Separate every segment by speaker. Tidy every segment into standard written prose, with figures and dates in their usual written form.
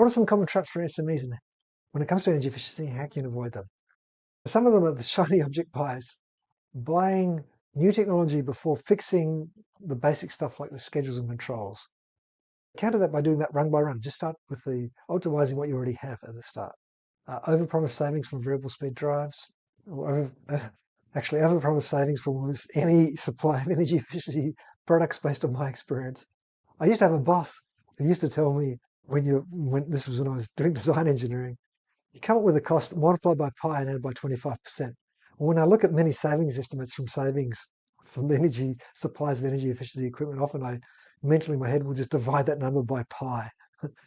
Speaker 1: What are some common traps for SMEs when it comes to energy efficiency? How can you avoid them? Some of them are the shiny object buyers, buying new technology before fixing the basic stuff like the schedules and controls. Counter that by doing that rung by rung. Just start with the optimizing what you already have at the start. Overpromise savings from variable speed drives, or overpromise savings from almost any supply of energy efficiency products based on my experience. I used to have a boss who used to tell me when this was when I was doing design engineering, you come up with a cost multiplied by pi and add by 25%. When I look at many savings estimates from energy supplies of energy efficiency equipment, often I mentally in my head will just divide that number by pi,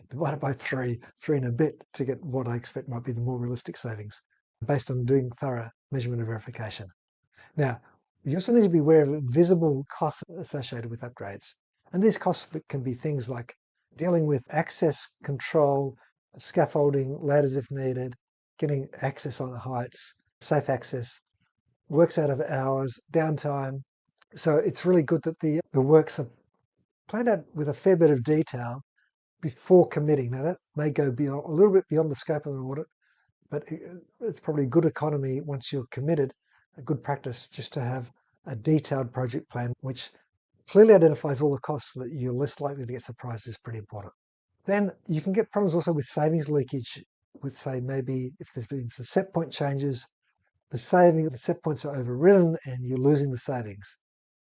Speaker 1: divide it by three and a bit to get what I expect might be the more realistic savings based on doing thorough measurement and verification. Now, you also need to be aware of invisible costs associated with upgrades. And these costs can be things like dealing with access control, scaffolding, ladders if needed, getting access on heights, safe access, works out of hours, downtime. So it's really good that the works are planned out with a fair bit of detail before committing. Now that may go beyond a little bit beyond the scope of an audit, but it's probably good economy once you're committed, a good practice just to have a detailed project plan which clearly identifies all the costs so that you're less likely to get surprised is pretty important. Then you can get problems also with savings leakage with, say, maybe if there's been some set point changes, the set points are overridden and you're losing the savings.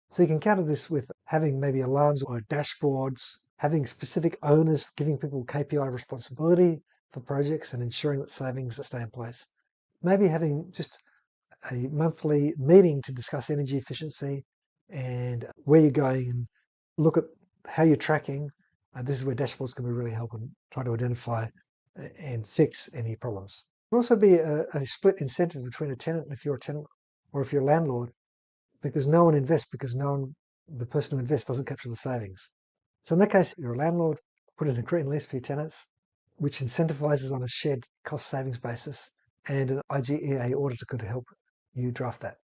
Speaker 1: So you can counter this with having maybe alarms or dashboards, having specific owners, giving people KPI responsibility for projects and ensuring that savings stay in place. Maybe having just a monthly meeting to discuss energy efficiency and where you're going and look at how you're tracking. This is where dashboards can be really helpful and try to identify and fix any problems. There will also be a split incentive between a tenant and if you're a tenant or if you're a landlord, because no one invests because the person who invests doesn't capture the savings. So in that case, you're a landlord, put in a green lease for your tenants, which incentivizes on a shared cost savings basis, and an IGEA auditor could help you draft that.